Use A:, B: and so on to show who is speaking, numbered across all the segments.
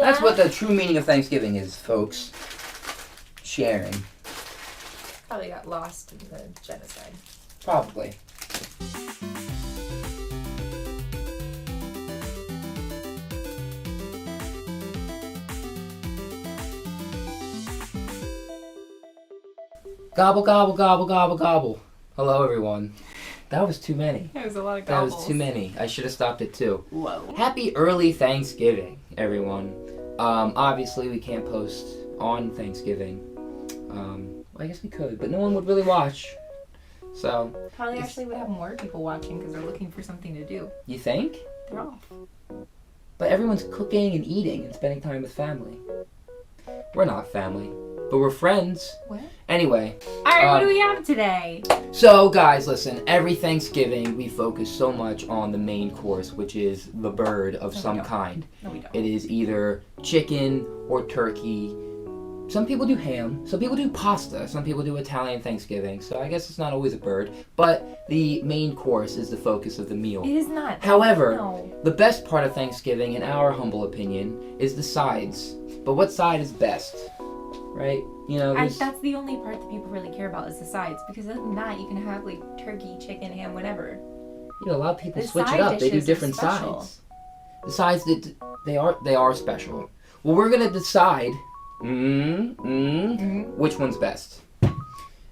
A: That's what the true meaning of Thanksgiving is, folks. Sharing.
B: Probably got lost in the genocide.
A: Probably. Gobble, gobble, gobble, gobble, gobble. Hello, everyone. That was too many.
B: That was a lot of
A: That
B: gobbles.
A: was too many. I should have stopped it too.
B: Whoa.
A: Happy early Thanksgiving, everyone. Obviously, we can't post on Thanksgiving. I guess we could, but no one would really watch. So.
B: Probably actually would have more people watching because they're looking for something to do.
A: You think?
B: They're off.
A: But everyone's cooking and eating and spending time with family. We're not family, but we're friends.
B: What?
A: Anyway.
B: Alright, what do we have today?
A: So, guys, listen. Every Thanksgiving, we focus so much on the main course, which is the bird of some kind.
B: No, we don't.
A: It is either chicken or turkey. Some people do ham. Some people do pasta. Some people do Italian Thanksgiving. So I guess it's not always a bird. But the main course is the focus of the meal.
B: It is not.
A: However,
B: No.
A: the best part of Thanksgiving, in our humble opinion, is the sides. But what side is best? Right? You know,
B: That's the only part that people really care about is the sides. Because other than that, you can have like turkey, chicken, ham, whatever.
A: you know, a lot of people
B: The
A: switch it
B: side
A: up. They do
B: dishes are
A: different
B: special.
A: sides. The sides that they are special. Well, we're gonna decide which one's best.
B: Do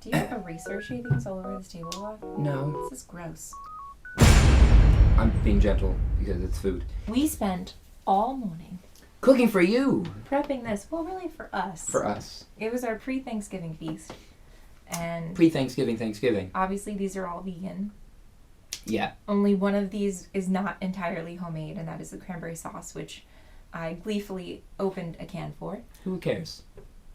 B: you have eraser shavings all over this table a lot?
A: No,
B: This is gross.
A: I'm being gentle because it's food.
B: We spent all morning
A: Cooking for you.
B: prepping this. Well, really for us.
A: For us.
B: It was our pre-Thanksgiving feast. And
A: Pre-Thanksgiving, Thanksgiving.
B: obviously these are all vegan.
A: Yeah.
B: Only one of these is not entirely homemade, and that is the cranberry sauce, which I gleefully opened a can for.
A: Who cares?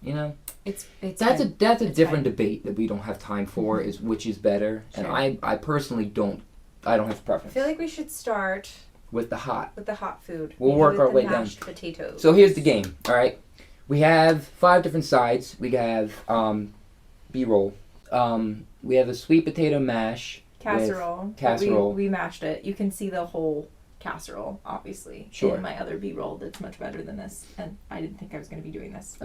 A: You know?
B: It's
A: That's a
B: fine.
A: different
B: fine.
A: debate that we don't have time for, is which is better.
B: Sure.
A: And I personally don't have a
B: I
A: preference.
B: feel like we should start
A: With the hot.
B: with the hot food.
A: We'll
B: Maybe
A: work
B: with
A: our
B: the
A: way down.
B: mashed potatoes.
A: So here's the game, alright? We have 5 different sides. We have B-roll. We have a sweet potato mash.
B: Casserole.
A: with casserole.
B: We mashed it. You can see the whole casserole, obviously,
A: Sure.
B: in my other B-roll that's much better than this. And I didn't think I was going to be doing this.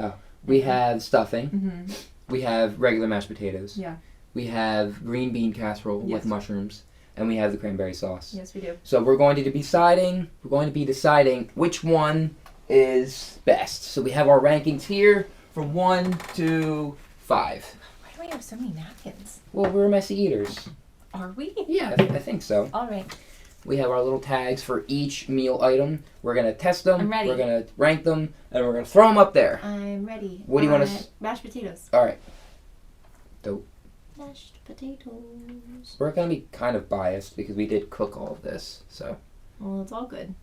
A: We have stuffing.
B: Mm-hmm.
A: We have regular mashed potatoes.
B: Yeah.
A: We have green bean casserole
B: Yes.
A: with mushrooms. And we have the cranberry sauce.
B: Yes, we do.
A: So we're going to be deciding which one is best. So we have our rankings here from 1 to 5.
B: Why do we have so many napkins?
A: Well, we're messy eaters.
B: Are we?
A: Yeah, I think so.
B: All right.
A: We have our little tags for each meal item. We're going to test them.
B: I'm ready.
A: We're going to rank them. And we're going to throw them up there.
B: I'm ready.
A: What do you want to...
B: Mashed potatoes.
A: All right. Dope.
B: Mashed potatoes.
A: We're going to be kind of biased because we did cook all of this. So.
B: Well, it's all good.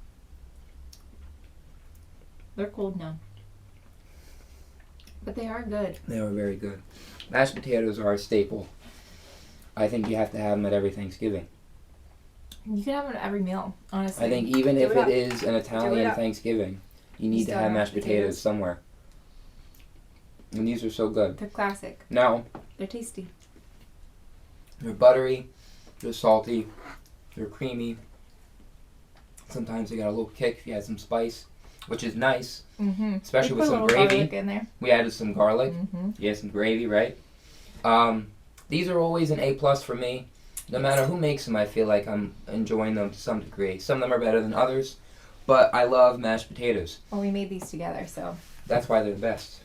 B: They're cold now. But they are good.
A: They are very good. Mashed potatoes are a staple. I think you have to have them at every Thanksgiving.
B: You can have them at every meal, honestly.
A: I think even if
B: it
A: it
B: up.
A: is an Italian
B: up.
A: Thanksgiving, you need to
B: still
A: have
B: have
A: mashed
B: mashed
A: potatoes
B: potatoes?
A: somewhere. And these are so good.
B: They're classic.
A: Now,
B: They're tasty.
A: they're buttery, they're salty, they're creamy. Sometimes they got a little kick if you add some spice, which is nice,
B: Mm-hmm.
A: especially with some
B: Put a little
A: gravy.
B: garlic in there.
A: We added some garlic.
B: Mm-hmm.
A: Yeah, some gravy, right? These are always an A+ for me. No matter who makes them, I feel like I'm enjoying them to some degree. Some of them are better than others, but I love mashed potatoes.
B: Well, we made these together, so.
A: That's why they're the best.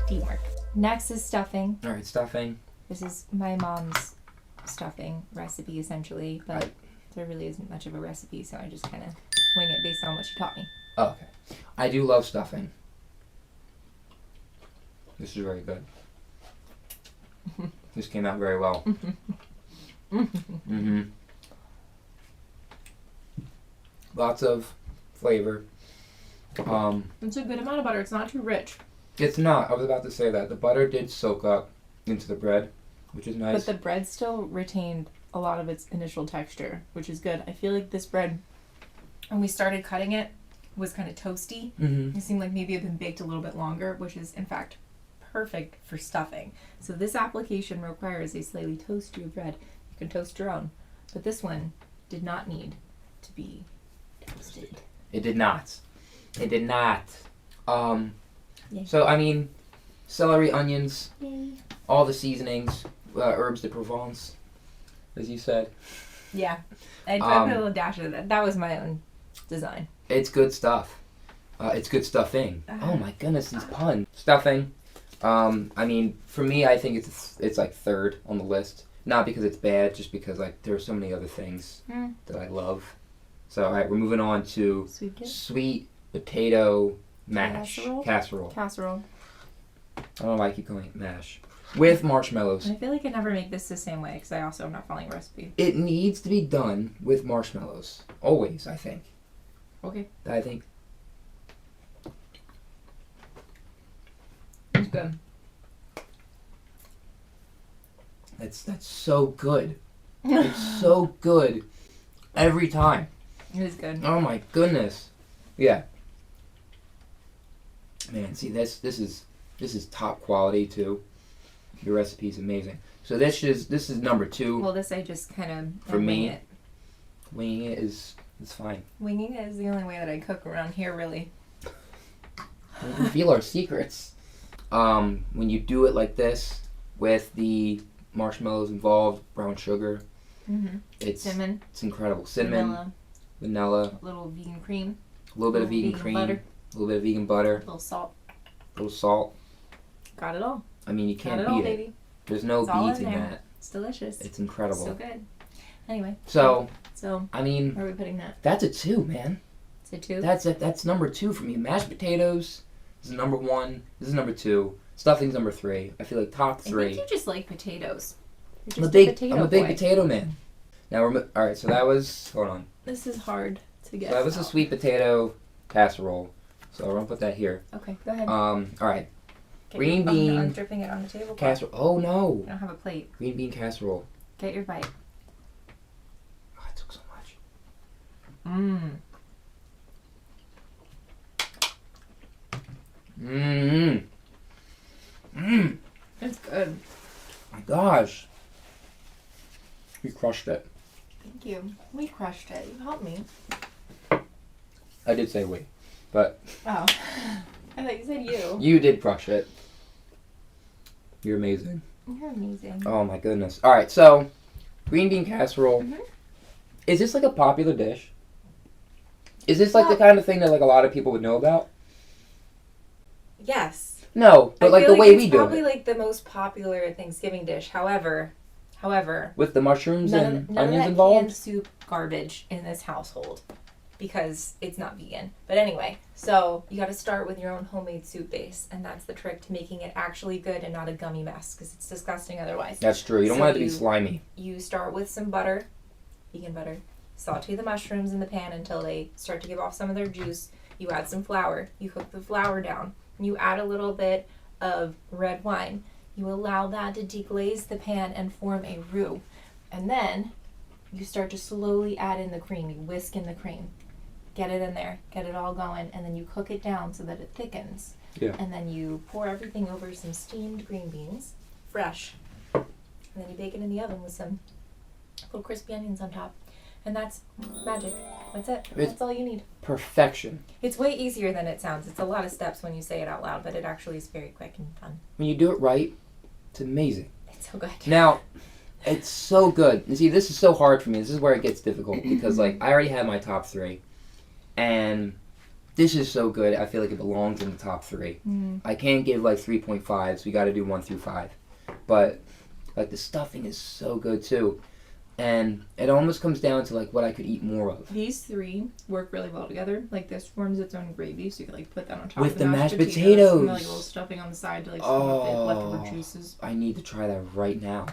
B: Teamwork. Next is stuffing.
A: All right, stuffing.
B: This is my mom's stuffing recipe, essentially, but
A: Right.
B: there really isn't much of a recipe, so I just kind of wing it based on what she taught me.
A: Oh, okay. I do love stuffing. This is very good. This came out very well. Mm-hmm. Lots of flavor.
B: It's a good amount of butter. It's not too rich.
A: It's not. I was about to say that. The butter did soak up into the bread, which is nice.
B: But the bread still retained a lot of its initial texture, which is good. I feel like this bread, when we started cutting it, was kind of toasty.
A: Mm-hmm.
B: It seemed like maybe it had been baked a little bit longer, which is, in fact, perfect for stuffing. So this application requires a slightly toastier bread. You can toast your own. But this one did not need to be toasted.
A: It did not. It did not.
B: Yay.
A: So I mean, celery, onions,
B: Yay.
A: all the seasonings, herbs de Provence, as you said.
B: Yeah. I put a little dash of that. That was my own design.
A: It's good stuff. It's good stuffing. Oh my goodness, these puns. Stuffing. I mean, for me, I think it's like third on the list. Not because it's bad, just because like there are so many other things that I love. So all right, we're moving on to sweet potato mash casserole.
B: Casserole.
A: I don't know why I keep calling it mash with marshmallows.
B: I feel like I never make this the same way because I also am not following a recipe.
A: It needs to be done with marshmallows. Always, I think.
B: Okay.
A: I think.
B: It's good.
A: That's so good. It's so good every time.
B: It is good.
A: Oh my goodness. Yeah. Man, see this is top quality too. Your recipe's amazing. So this is number 2.
B: Well, this I just kind of
A: For me,
B: wing it.
A: Winging it is fine.
B: Winging it is the only way that I cook around here, really.
A: We can reveal our secrets. When you do it like this with the marshmallows involved, brown sugar, it's
B: cinnamon.
A: It's incredible. Cinnamon, vanilla,
B: a little vegan cream,
A: a little bit of vegan cream,
B: butter,
A: a little bit of vegan butter,
B: a little salt.
A: Got it all. I mean, you can't
B: Got it
A: beat
B: all,
A: it.
B: baby.
A: There's no
B: It's all
A: beating
B: in there.
A: that.
B: It's delicious.
A: It's incredible.
B: So good. Anyway.
A: So
B: I
A: mean,
B: where are we putting that?
A: that's a 2, man.
B: It's a 2.
A: That's number 2 for me. Mashed potatoes is number 1. This is number 2. Stuffing's number 3. I feel like top 3.
B: I think you just like potatoes.
A: I'm a big potato man. Now we're all right. So that was hold on.
B: This is hard to get.
A: So that was a sweet potato casserole. So we're gonna put that here.
B: Okay, go ahead.
A: All right. Green bean.
B: I'm dripping it on the table.
A: Casserole. Oh no.
B: I don't have a plate.
A: Green bean casserole.
B: Get your bite.
A: Oh, it took so much.
B: Mmm.
A: Mmm. Mmm.
B: It's good.
A: My gosh. We crushed it.
B: Thank you. We crushed it. You helped me.
A: I did say we, but.
B: Oh. I thought you said you.
A: You did crush it. You're amazing.
B: You're amazing.
A: Oh my goodness. All right, so green bean casserole.
B: Mm-hmm.
A: Is this like a popular dish? Is this like the kind of thing that like a lot of people would know about?
B: Yes.
A: No, but like the way we do
B: it's probably
A: it.
B: like the most popular Thanksgiving dish. However,
A: with the mushrooms and
B: none
A: onions
B: of that
A: involved?
B: canned soup garbage in this household because it's not vegan. But anyway, so you got to start with your own homemade soup base, and that's the trick to making it actually good and not a gummy mess because it's disgusting otherwise.
A: That's true. You don't want it to be slimy.
B: You start with some butter, vegan butter. Saute the mushrooms in the pan until they start to give off some of their juice. You add some flour. You cook the flour down. You add a little bit of red wine. You allow that to deglaze the pan and form a roux. And then you start to slowly add in the cream. You whisk in the cream. Get it in there. Get it all going. And then you cook it down so that it thickens.
A: Yeah.
B: And then you pour everything over some steamed green beans, fresh. And then you bake it in the oven with some little crispy onions on top. And that's magic. That's it. That's all you need.
A: Perfection.
B: It's way easier than it sounds. It's a lot of steps when you say it out loud, but it actually is very quick and fun.
A: When you do it right, it's amazing.
B: It's so good.
A: Now, it's so good. You see, this is so hard for me. This is where it gets difficult because, like, I already had my top 3. And this is so good. I feel like it belongs in the top 3. I can't give, like, 3.5s. We got to do 1 through 5. But, like, the stuffing is so good, too. And it almost comes down to, like, what I could eat more of.
B: These 3 work really well together. Like, this forms its own gravy, so you can, like, put that on top
A: with
B: of
A: the mashed potatoes.
B: And, like, a little stuffing on the side to, like, soak up the leftover juices.
A: I need to try that right now.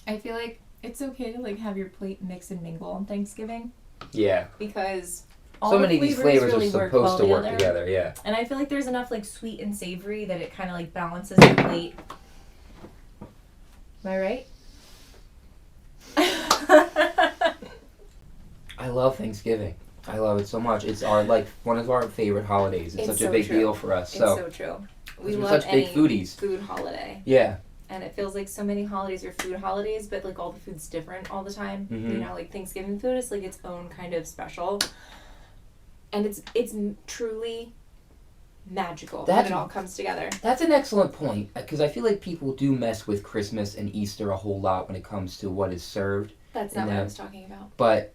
B: I feel like it's okay to, like, have your plate mix and mingle on Thanksgiving.
A: Yeah.
B: Because all
A: so
B: the
A: many of these flavors
B: really
A: are supposed to work together, yeah.
B: And I feel like there's enough, like, sweet and savory that it kind of, like, balances the plate. Am I right?
A: I love Thanksgiving. I love it so much. It's our one of our favorite holidays. It's such
B: so
A: a big
B: true.
A: deal for us.
B: It's
A: So
B: so true. We
A: we're
B: love
A: such big
B: any
A: foodies.
B: food holiday.
A: Yeah.
B: And it feels like so many holidays are food holidays, but like all the food's different all the time. You know, like Thanksgiving food is like its own kind of special. and it's truly magical
A: That's-
B: when it all comes together.
A: That's an excellent point, because I feel like people do mess with Christmas and Easter a whole lot when it comes to what is served.
B: That's not what I was talking about.
A: But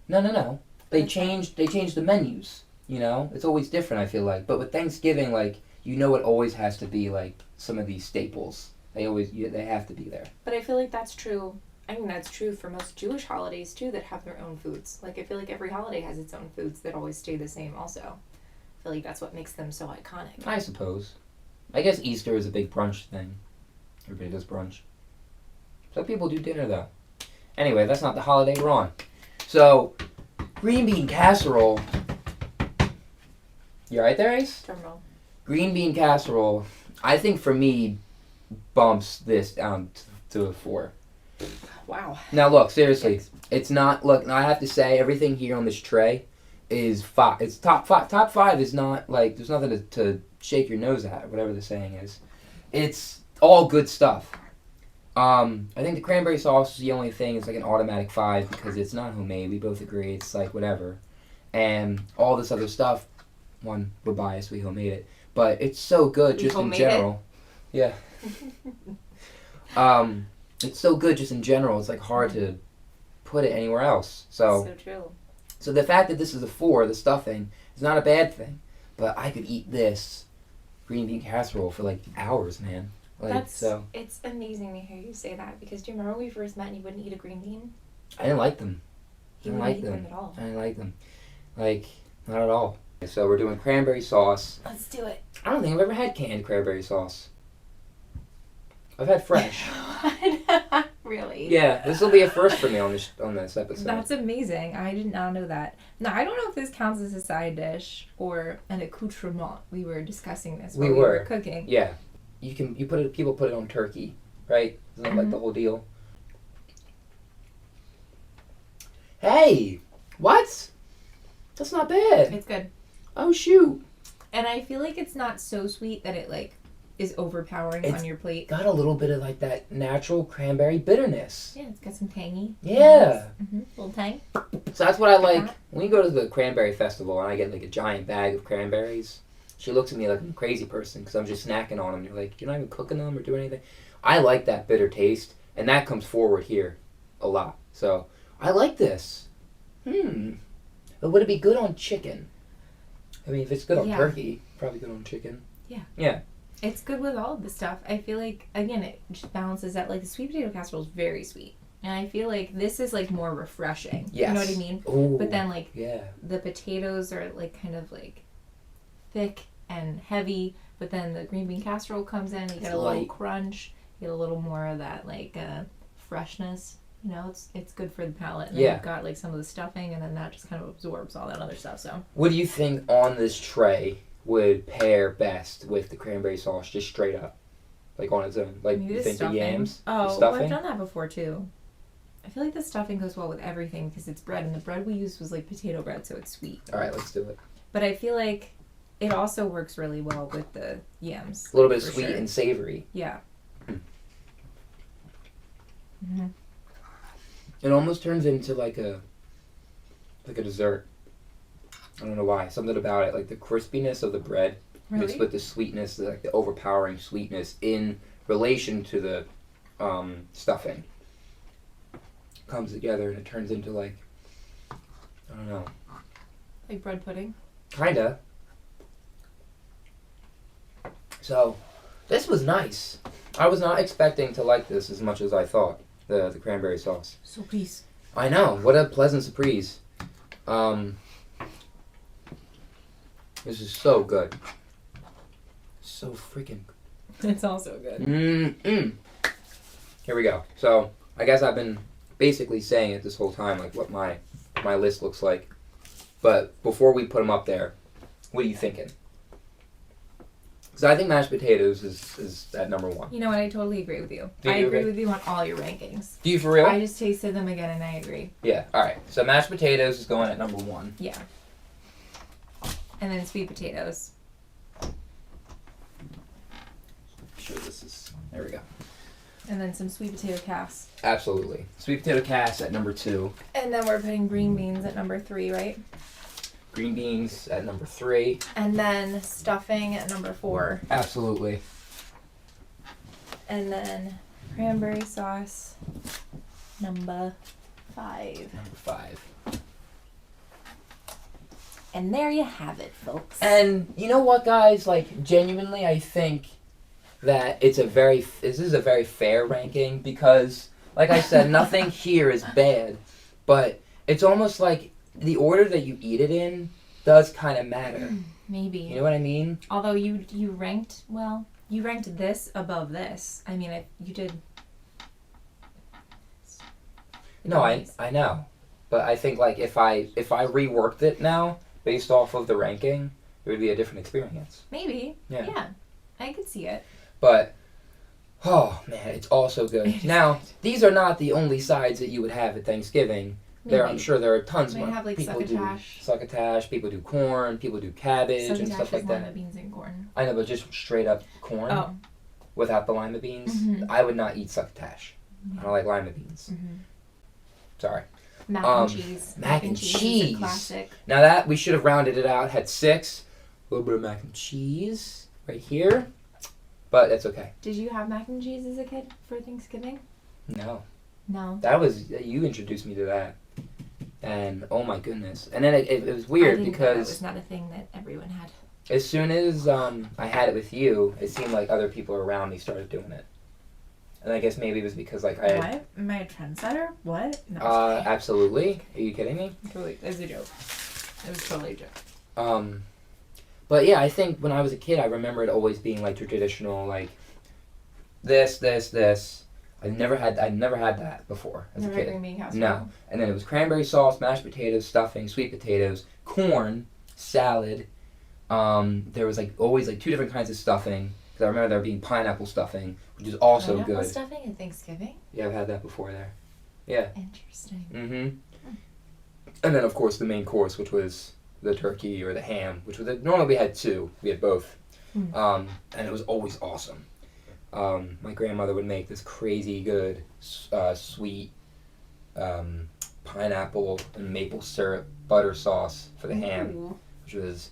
A: no. They
B: Okay.
A: changed the menus, you know? It's always different, I feel like. But with Thanksgiving, like, you know, it always has to be like some of these staples. They have to be there.
B: But I feel like that's true. I mean, that's true for most Jewish holidays too that have their own foods. Like, I feel like every holiday has its own foods that always stay the same also. I feel like that's what makes them so iconic.
A: I suppose. I guess Easter is a big brunch thing. Everybody does brunch. Some people do dinner though. Anyway, that's not the holiday we're on. So, green bean casserole. You right there, Ace?
B: Drum roll.
A: Green bean casserole, I think for me, bumps this down to a 4.
B: Wow.
A: Now look, seriously, it's not. Look, I have to say, everything here on this tray is 5. It's top 5. Top 5 is not like there's nothing to shake your nose at, whatever the saying is. It's all good stuff. I think the cranberry sauce is the only thing. It's like an automatic 5 because it's not homemade. We both agree. It's like whatever, and all this other stuff. One, we're biased. We homemade it, but it's so good just in general. Yeah. It's so good just in general. It's like hard to put it anywhere else. So
B: true.
A: So the fact that this is a 4, the stuffing, is not a bad thing. But I could eat this green bean casserole for like hours, man. Like,
B: It's amazing to hear you say that because do you remember when we first met and you wouldn't eat a green bean?
A: I didn't like them.
B: You wouldn't eat them at all.
A: I didn't like them. Like, not at all. So we're doing cranberry sauce.
B: Let's do it.
A: I don't think I've ever had canned cranberry sauce. I've had fresh.
B: Really?
A: Yeah, this will be a first for me on this episode.
B: That's amazing. I did not know that. Now, I don't know if this counts as a side dish or an accoutrement. We were discussing this while we were cooking.
A: Yeah. People put it on turkey, right? Isn't that like the whole deal? Hey! What? That's not bad.
B: It's good.
A: Oh, shoot.
B: And I feel like it's not so sweet that it, like, is overpowering on your plate.
A: Got a little bit of, like, that natural cranberry bitterness.
B: Yeah, it's got some tangy.
A: Yeah.
B: Little tang.
A: So that's what I like. When you go to the cranberry festival and I get, like, a giant bag of cranberries, she looks at me like I'm a crazy person because I'm just snacking on them. You're like, you're not even cooking them or doing anything. I like that bitter taste, and that comes forward here a lot. So I like this. But would it be good on chicken? I mean, if it's good on turkey, probably good on chicken.
B: Yeah.
A: Yeah.
B: It's good with all of the stuff. I feel like, again, it just balances out. Like, the sweet potato casserole is very sweet. And I feel like this is, like, more refreshing.
A: Yes.
B: You know what I mean?
A: Ooh,
B: but then, like,
A: yeah.
B: the potatoes are, like, kind of, like, thick and heavy. But then the green bean casserole comes in. You get a little crunch. You get a little more of that, like, freshness. You know, it's good for the palate. And then you've got, like, some of the stuffing. And then that just kind of absorbs all that other stuff, so.
A: What do you think on this tray would pair best with the cranberry sauce, just straight up, like on its own? Like, you think
B: stuffing.
A: the yams?
B: Oh,
A: the stuffing?
B: I've done that before too. I feel like the stuffing goes well with everything because it's bread, and the bread we used was like potato bread, so it's sweet.
A: All right, let's do it.
B: But I feel like it also works really well with the yams.
A: A little bit sweet and savory.
B: Yeah.
A: It almost turns into like a dessert. I don't know why. Something about it, like the crispiness of the bread mixed with the sweetness, like the overpowering sweetness in relation to the stuffing, comes together and it turns into like, I don't know.
B: Like bread pudding?
A: Kinda. So, this was nice. I was not expecting to like this as much as I thought, the cranberry sauce.
B: Surprise.
A: I know. What a pleasant surprise. This is so good. So freaking good.
B: It's also good.
A: Here we go. So, I guess I've been basically saying it this whole time, like what my list looks like. But before we put them up there, what are you thinking? Because I think mashed potatoes is at number 1.
B: You know what? I totally agree with you.
A: Do you
B: I agree
A: agree?
B: with you on all your rankings.
A: Do you for real?
B: I just tasted them again and I agree.
A: Yeah. All right. So mashed potatoes is going at number 1.
B: Yeah. And then sweet potatoes.
A: I'm sure this is. There we go.
B: And then some sweet potato casserole.
A: Absolutely. Sweet potato casserole at number 2.
B: And then we're putting green beans at number 3, right?
A: Green beans at number 3.
B: And then stuffing at number 4.
A: Absolutely.
B: And then cranberry sauce number 5.
A: Number 5.
B: And there you have it, folks.
A: And you know what, guys? Like, genuinely, I think that this is a very fair ranking because, like I said, nothing here is bad, but it's almost like the order that you eat it in does kind of matter.
B: Maybe.
A: You know what I mean?
B: Although you ranked this above this. I mean, you did.
A: No, I know, but I think like if I reworked it now based off of the ranking, it would be a different experience.
B: Maybe.
A: Yeah.
B: Yeah. I could see it.
A: But oh man, it's all so good. Now, these are not the only sides that you would have at Thanksgiving. I'm sure there are tons
B: Might
A: more.
B: have, like,
A: people
B: succotash.
A: do succotash, people do corn, people do cabbage and stuff like
B: lima
A: that.
B: beans and corn.
A: I know, but just straight up corn
B: Oh.
A: without the lima beans,
B: Mhm.
A: I would not eat succotash. I don't like lima beans.
B: Mm-hmm.
A: Sorry.
B: Mac and cheese.
A: Mac and
B: Is
A: cheese.
B: a classic.
A: Now that we should have rounded it out, had 6. A little bit of mac and cheese right here, but that's okay.
B: Did you have mac and cheese as a kid for Thanksgiving?
A: No,
B: No.
A: that was you introduced me to that, and oh my goodness! And then it was weird
B: I think
A: because
B: that was not a thing that everyone had.
A: as soon as I had it with you, it seemed like other people around me started doing it, and I guess maybe it was because like I had,
C: What? Am I a trendsetter? What? No.
A: absolutely. Are you kidding me?
C: Totally. It was a joke. It was totally a joke.
A: But yeah, I think when I was a kid, I remember it always being like traditional, like this. I never had that before as a
B: Never
A: kid.
B: green bean casserole.
A: No, and then it was cranberry sauce, mashed potatoes, stuffing, sweet potatoes, corn, salad. There was like always like 2 different kinds of stuffing. Because I remember there being pineapple stuffing, which is also
B: Pineapple
A: good.
B: stuffing at Thanksgiving?
A: Yeah, I've had that before there. Yeah.
B: Interesting.
A: Mm-hmm. And then of course the main course, which was the turkey or the ham, which was normally we had 2. We had both, and it was always awesome. My grandmother would make this crazy good sweet pineapple and maple syrup butter sauce for the ham,
B: Ooh.
A: which was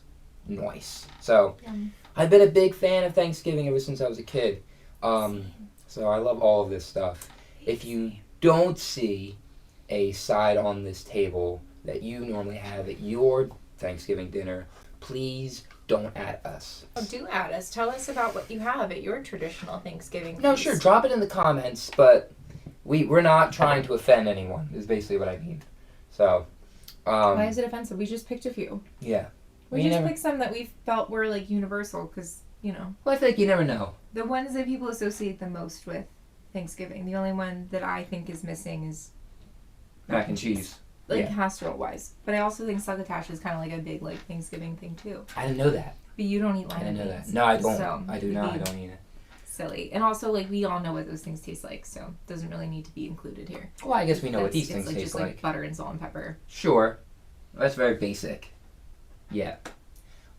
A: nice. So
B: Yum.
A: I've been a big fan of Thanksgiving ever since I was a kid. So I love all of this stuff. If you don't see a side on this table that you normally have at your Thanksgiving dinner, please don't add us.
B: Oh, do add us. Tell us about what you have at your traditional Thanksgiving
A: No,
B: feast.
A: sure, drop it in the comments, but we're not trying to offend anyone, is basically what I mean. So,
C: Why is it offensive? We just picked a few.
A: yeah.
C: We
A: You
C: just
A: never-
C: picked some that we felt were like universal because,
A: Well, I feel like you never know.
C: the ones that people associate the most with Thanksgiving. The only one that I think is missing is
A: Mac and cheese.
C: like
A: Yeah.
C: casserole wise. But I also think succotash is kind of like a big like Thanksgiving thing too.
A: I didn't know that.
C: But you don't eat
A: I
C: lima
A: didn't know
C: beans.
A: that. No, I don't.
C: So
A: I do
C: it'd
A: not. I
C: be
A: don't either.
C: silly. And also like we all know what those things taste like, so it doesn't really need to be included here.
A: Well, I guess we know what
C: That's-
A: these
C: it's
A: things taste
C: just
A: like.
C: like butter and salt and pepper.
A: Sure. That's very basic. Yeah.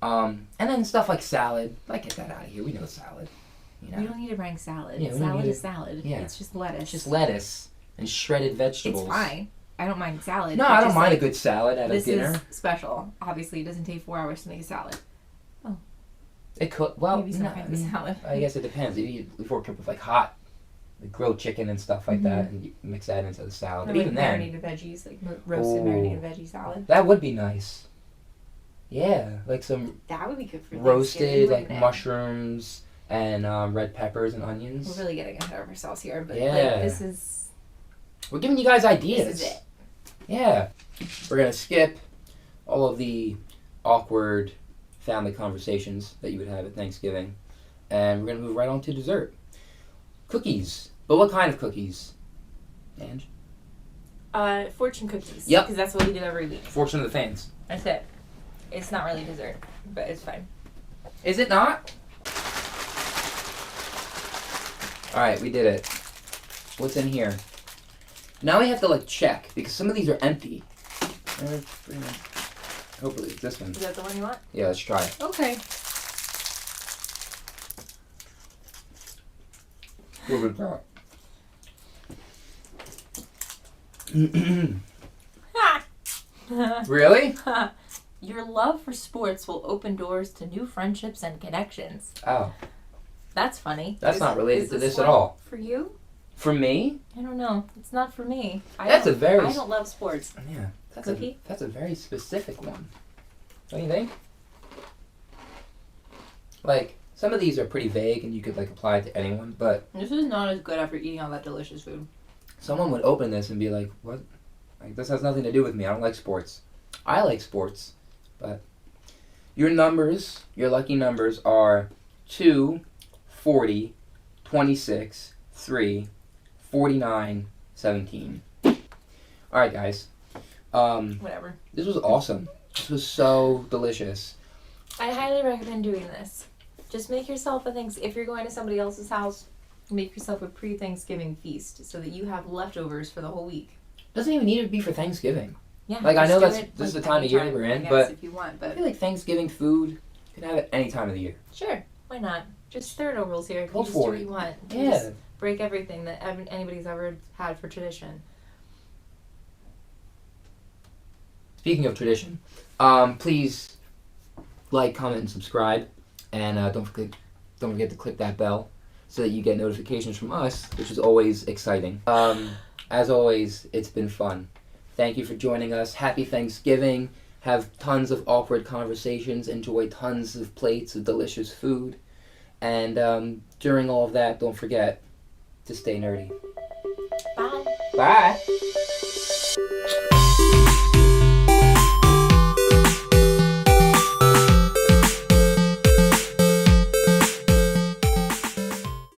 A: And then stuff like salad. Like, get that out of here. We know salad. You know?
C: We don't need to rank salad.
A: Yeah, we don't
C: salad
A: need
C: is salad.
A: yeah.
C: It's just lettuce.
A: It's just lettuce and shredded vegetables.
C: It's fine. I don't mind salad.
A: No,
C: but
A: I don't
C: just,
A: mind
C: like,
A: a good salad at a
C: This
A: dinner.
C: is special. Obviously, it doesn't take 4 hours to make a salad.
A: It could. Well,
C: Maybe some kind of salad.
A: I guess it depends. If work up with like hot, like grilled chicken and stuff like that, and you mix that into the salad.
C: Or
A: But
C: like
A: even then,
C: marinated veggies, like roasted
A: Ooh.
C: marinated veggie salad.
A: that would be nice. Yeah, like some
C: That would be good for
A: roasted
C: Thanksgiving,
A: like
C: wouldn't it?
A: mushrooms and red peppers and onions.
C: We're really getting ahead of ourselves here, but
A: Yeah.
C: like this is
A: We're giving you guys ideas.
C: this is it.
A: Yeah. We're going to skip all of the awkward family conversations that you would have at Thanksgiving. And we're going to move right on to dessert. Cookies. But what kind of cookies? Ange?
B: Fortune cookies.
A: Yep.
B: Because that's what we do every week.
A: Fortune of the fans.
B: That's it. It's not really dessert, but it's fine.
A: Is it not? Alright, we did it. What's in here? Now we have to like check because some of these are empty. Hopefully it's this one.
B: Is that the one you want?
A: Yeah, let's try it.
C: Okay.
A: What was that? Really?
B: Your love for sports will open doors to new friendships and connections.
A: Oh,
B: That's funny.
A: that's not related to this at
B: one
A: all.
B: For you?
A: For me?
B: I don't know. It's not for me. I don't love sports.
A: Yeah. That's
B: Cookie?
A: that's a very specific one. Don't you think? Like, some of these are pretty vague and you could like apply it to anyone, but
B: This is not as good after eating all that delicious food.
A: someone would open this and be like, what? Like, this has nothing to do with me. I don't like sports. I like sports, but your numbers, your lucky numbers are 2, 40, 26, 3, 49, 17. Alright, guys.
B: Whatever.
A: This was awesome. This was so delicious.
B: I highly recommend doing this. Just make yourself if you're going to somebody else's house, make yourself a pre-Thanksgiving feast so that you have leftovers for the whole week.
A: Doesn't even need to be for Thanksgiving.
B: Yeah.
A: Like, I
B: just
A: know
B: do
A: this
B: it,
A: is the
B: like,
A: time of year
B: anytime,
A: we're in,
B: I guess,
A: but
B: if you want,
A: I
B: but
A: feel like Thanksgiving food, you can have it any time of the year.
B: sure, why not? Just there are no rules here.
A: Go
B: You just
A: for
B: do what
A: it.
B: you want. You
A: Yeah.
B: just break everything that anybody's ever had for tradition.
A: Speaking of tradition, please like, comment, and subscribe, and don't forget to click that bell so that you get notifications from us, which is always exciting. As always, it's been fun. Thank you for joining us. Happy Thanksgiving. Have tons of awkward conversations. Enjoy tons of plates of delicious food. And during all of that, don't forget to stay nerdy.
B: Bye.
A: Bye.